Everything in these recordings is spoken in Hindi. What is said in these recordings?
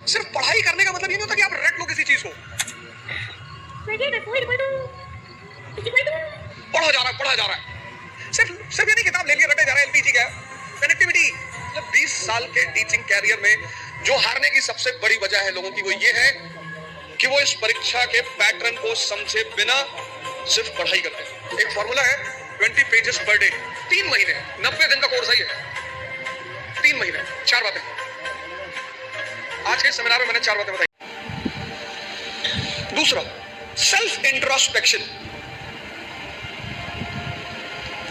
सिर्फ पढ़ाई करने का मतलब ये नहीं होता कि आप रट लो किसी चीज को। पढ़ा जा रहा है सिर्फ ये नहीं किताब ले लिया रटे जा रहा है। एलपीजी का कनेक्टिविटी। मतलब 20 साल के टीचिंग कैरियर में जो हारने की सबसे बड़ी वजह है लोगों की, वो ये है कि वो इस परीक्षा के पैटर्न को समझे बिना सिर्फ पढ़ाई करते हैं। एक फॉर्मूला है 20 पेजेस पर डे, 3 महीने, 90 दिन का कोर्स है ये। 3 महीने 4 बातें। आज के सेमिनार में मैंने 4 बातें बताई। दूसरा, सेल्फ इंट्रोस्पेक्शन।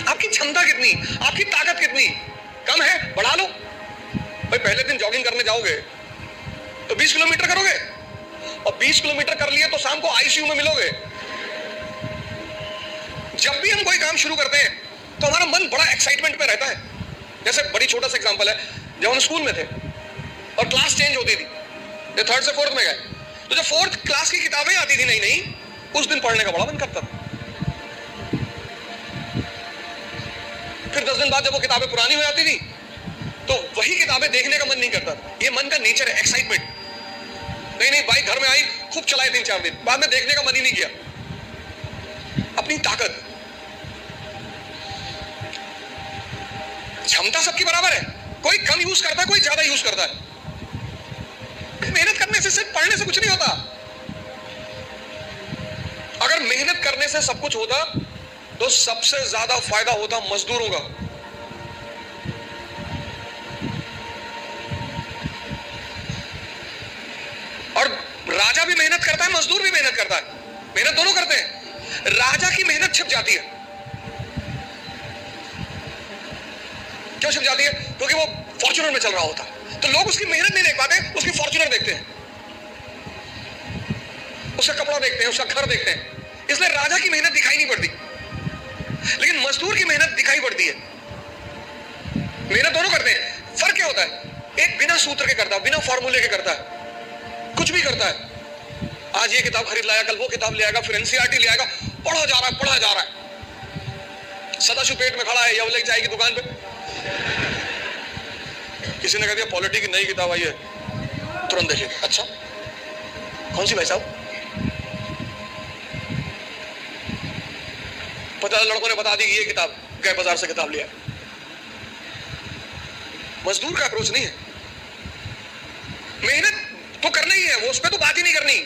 आपकी क्षमता कितनी, आपकी ताकत कितनी कम है, बढ़ा लो भाई। पहले दिन जॉगिंग करने जाओगे तो 20 किलोमीटर करोगे, और 20 किलोमीटर कर लिए तो शाम को आईसीयू में मिलोगे। जब भी हम कोई काम शुरू करते हैं तो हमारा मन बड़ा एक्साइटमेंट में रहता है। जैसे बड़ी छोटा सा एग्जांपल है, जब हम स्कूल में थे और क्लास चेंज होती थी, ये 3rd से 4th में गए, तो जब 4th क्लास की किताबें आती थी नई नई, उस दिन पढ़ने का बड़ा मन करता था। फिर 10 दिन बाद जब वो किताबें पुरानी हो जाती थी तो वही किताबें देखने का मन नहीं करता। ये मन का नेचर है, एक्साइटमेंट। नहीं बाइक घर में आई, खूब चलाई 3-4 दिन, बाद में देखने का मन ही नहीं किया। अपनी ताकत, क्षमता सबकी बराबर है, कोई कम यूज करता है, कोई ज्यादा यूज करता है। मेहनत करने से, सिर्फ पढ़ने से कुछ नहीं होता। अगर मेहनत करने से सब कुछ होता तो सबसे ज्यादा फायदा होता मजदूरों का। और राजा भी मेहनत करता है, मजदूर भी मेहनत करता है, मेहनत दोनों करते हैं। राजा की मेहनत छिप जाती है। क्यों छिप जाती है? क्योंकि वो फॉर्च्यूनर में चल रहा होता है, तो लोग उसकी मेहनत नहीं देख पाते, उसकी फॉर्च्यूनर देखते हैं, उसका कपड़ा देखते हैं, उसका घर देखते हैं। इसलिए राजा की मेहनत दिखाई नहीं पड़ती, लेकिन मजदूर की मेहनत दिखाई पड़ती है। मेहनत दोनों करते हैं। फर्क क्या होता है? एक बिना सूत्र के करता है, बिना फॉर्मूले के करता है, कुछ भी करता है। आज ये किताब खरीद लाया, कल वो किताब ले आएगा, फिर एनसीईआरटी ले आएगा, पढ़ा जा रहा है। सदाशिव पेट में खड़ा है, या चाय की दुकान पे किसी ने कह दिया पॉलिटी की नई किताब आई है, तुरंत देखिए, अच्छा कौन सी भाई साहब? 50 लड़कों ने बता दी कि ये किताब, गए बाजार से किताब लिया। मजदूर का अप्रोच नहीं है। मेहनत तो करना ही है, वो उस पर तो बात ही नहीं करनी।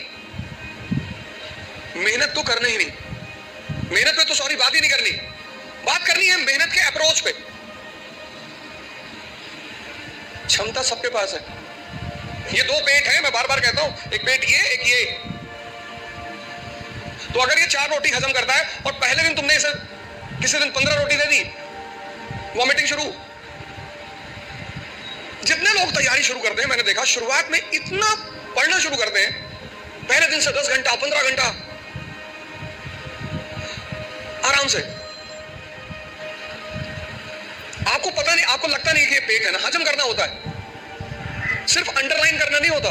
मेहनत तो करना ही नहीं, मेहनत पे तो सॉरी बात ही नहीं करनी। बात करनी है मेहनत के अप्रोच पे। क्षमता सबके पास है। ये 2 पेट है, मैं बार बार कहता हूं, एक पेट ये, एक ये। तो अगर ये 4 रोटी हजम करता है और पहले दिन तुमने इसे किसी दिन 15 रोटी दे दी, वॉमिटिंग शुरू। जितने लोग तैयारी शुरू करते हैं, मैंने देखा शुरुआत में इतना पढ़ना शुरू करते हैं, पहले दिन से 10 घंटा 15 घंटा आराम से। आपको पता नहीं, आपको लगता नहीं कि ये पेट है ना, हजम करना होता है, सिर्फ अंडरलाइन करना नहीं होता।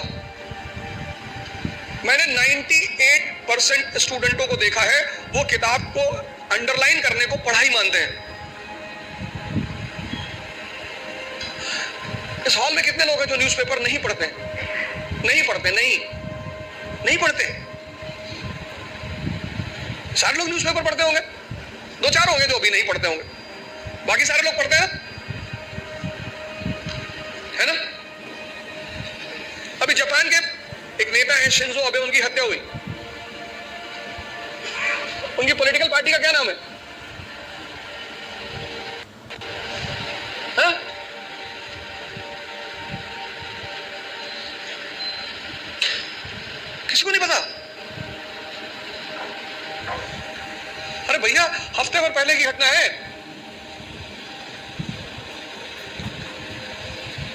मैंने 98% स्टूडेंटों को देखा है, वो किताब को अंडरलाइन करने को पढ़ाई मानते हैं। इस हॉल में कितने लोग हैं जो न्यूज़पेपर नहीं पढ़ते? नहीं पढ़ते। सारे लोग न्यूज़पेपर पढ़ते होंगे, 2-4 होंगे जो अभी नहीं पढ़ते होंगे, बाकी सारे लोग पढ़ते हैं, है ना? अभी जापान के एक नेता है शिंजो अबे, उनकी हत्या हुई। उनकी पॉलिटिकल पार्टी का क्या नाम है? हाँ? किसी को नहीं पता? अरे भैया, हफ्ते भर पहले की घटना है,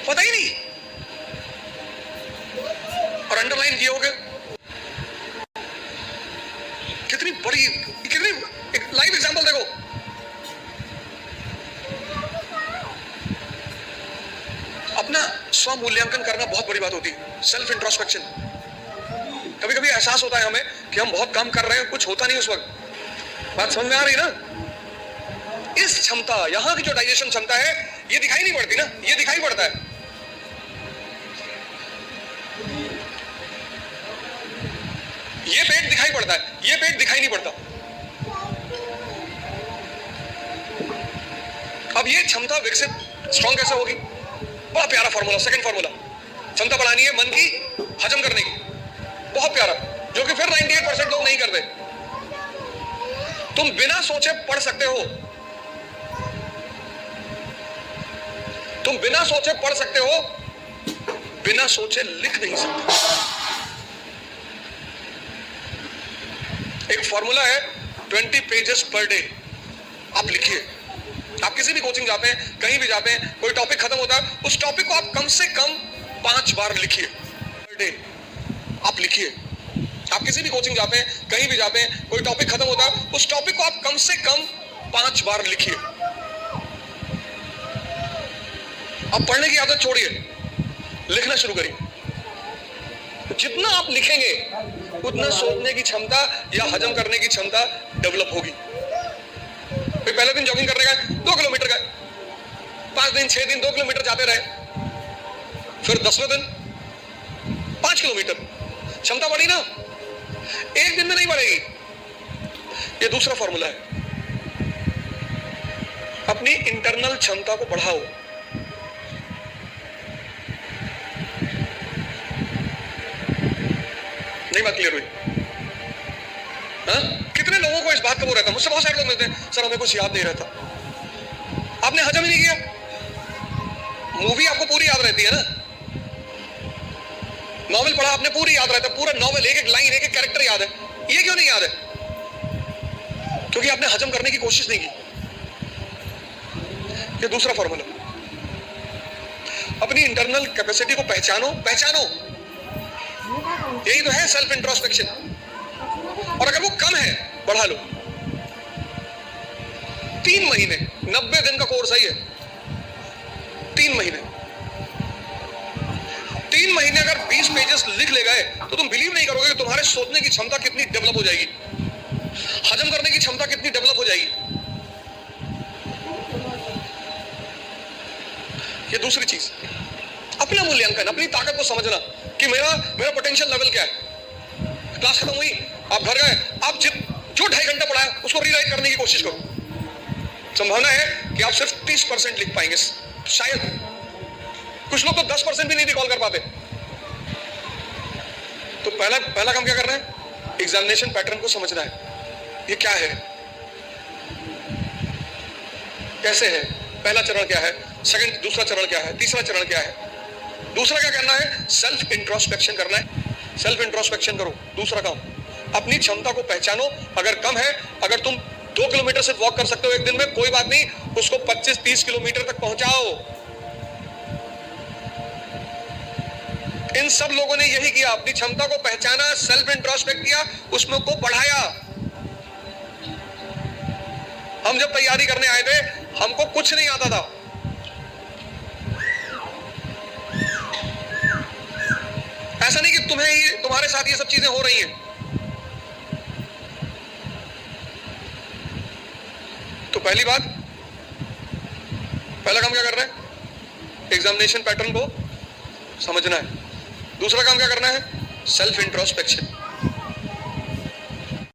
पता ही नहीं, और अंडरलाइन किए होगे। कितनी एक लाइव एग्जांपल देखो। अपना स्व मूल्यांकन करना बहुत बड़ी बात होती है, सेल्फ इंट्रोस्पेक्शन। कभी कभी एहसास होता है हमें कि हम बहुत काम कर रहे हैं, कुछ होता नहीं उस वक्त। बात समझ में आ रही ना? इस क्षमता, यहां की जो डाइजेशन क्षमता है, ये दिखाई नहीं पड़ती ना, ये दिखाई पड़ता है। ये पेट दिखाई पड़ता है, ये पेट दिखाई नहीं पड़ता। अब ये क्षमता विकसित स्ट्रॉन्ग कैसे होगी? बड़ा प्यारा फॉर्मूला, सेकंड फॉर्मूला। क्षमता बढ़ानी है मन की हजम करने की, बहुत प्यारा, जो कि फिर 98% लोग नहीं करते। तुम बिना सोचे पढ़ सकते हो, तुम बिना सोचे पढ़ सकते हो, बिना सोचे लिख नहीं सकते। एक फॉर्मूला है 20 पेजेस पर डे, आप लिखिए। आप किसी भी कोचिंग जाते हैं, कहीं भी जाते हैं, कोई टॉपिक खत्म होता है, उस टॉपिक को आप कम से कम 5 बार लिखिए पर डे, आप लिखिए। आप किसी भी कोचिंग जाते हैं, कहीं भी जाते हैं, कोई टॉपिक खत्म होता है, उस टॉपिक को आप कम से कम 5 बार लिखिए। अब पढ़ने की आदत छोड़िए, लिखना शुरू करिए। जितना आप लिखेंगे उतना सोचने की क्षमता या हजम करने की क्षमता डेवलप होगी। पहले दिन जॉगिंग करने गए, 2 किलोमीटर गए, 5 दिन 6 दिन 2 किलोमीटर जाते रहे, फिर 10वें दिन 5 किलोमीटर, क्षमता बढ़ी ना? एक दिन में नहीं बढ़ेगी। ये दूसरा फॉर्मूला है, अपनी इंटरनल क्षमता को बढ़ाओ। नहीं बात क्लियर हुई? कितने लोगों को इस बात का वो रहता है, मुझसे बहुत सारे लोग मिलते हैं, सर हमें कुछ याद नहीं रहता। आपने हजम ही नहीं किया। मूवी आपको पूरी याद रहती है ना, नॉवेल पढ़ा आपने पूरी याद रहता है, पूरा नॉवेल, एक एक लाइन, एक एक कैरेक्टर याद है। ये क्यों नहीं याद है? क्योंकि आपने हजम करने की कोशिश नहीं की। ये दूसरा फॉर्मूला, अपनी इंटरनल कैपेसिटी को पहचानो, पहचानो। यही तो है सेल्फ इंट्रोस्पेक्शन। और अगर वो कम है, बढ़ा लो। 3 महीने, 90 दिन का कोर्स है ये। 3 महीने, 3 महीने अगर 20 पेजेस लिख ले गए तो तुम बिलीव नहीं करोगे कि तुम्हारे सोचने की क्षमता कितनी डेवलप हो जाएगी, हजम करने की क्षमता कितनी डेवलप हो जाएगी। ये दूसरी चीज, अपना मूल्यांकन, अपनी ताकत को समझना कि मेरा पोटेंशियल लेवल क्या है। क्लास खत्म हुई, आप घर गए, आप जो 2.5 घंटा पढ़ा है उसको रीराइट करने की कोशिश करो। संभावना है कि आप सिर्फ 30% लिख पाएंगे, शायद। कुछ लोग तो 10% भी नहीं रिकॉल कर पाते। तो पहला काम क्या करना है? एग्जामिनेशन पैटर्न को समझना है। ये क्या है, कैसे है, पहला चरण क्या है, दूसरा चरण क्या है, तीसरा चरण क्या है। दूसरा क्या करना है? सेल्फ इंट्रोस्पेक्शन करना है। सेल्फ इंट्रोस्पेक्शन करो। दूसरा काम, अपनी क्षमता को पहचानो। अगर कम है, अगर तुम 2 किलोमीटर से वॉक कर सकते हो एक दिन में, कोई बात नहीं, उसको 25-30 किलोमीटर तक पहुंचाओ। इन सब लोगों ने यही किया, अपनी क्षमता को पहचाना, सेल्फ इंट्रोस्पेक्ट किया, उसमें को बढ़ाया। हम जब तैयारी करने आए थे, हमको कुछ नहीं आता था। ऐसा नहीं कि तुम्हारे साथ ये सब चीजें हो रही हैं। तो पहली बात, पहला काम क्या करना है? एग्जामिनेशन पैटर्न को समझना है। दूसरा काम क्या करना है? Self introspection.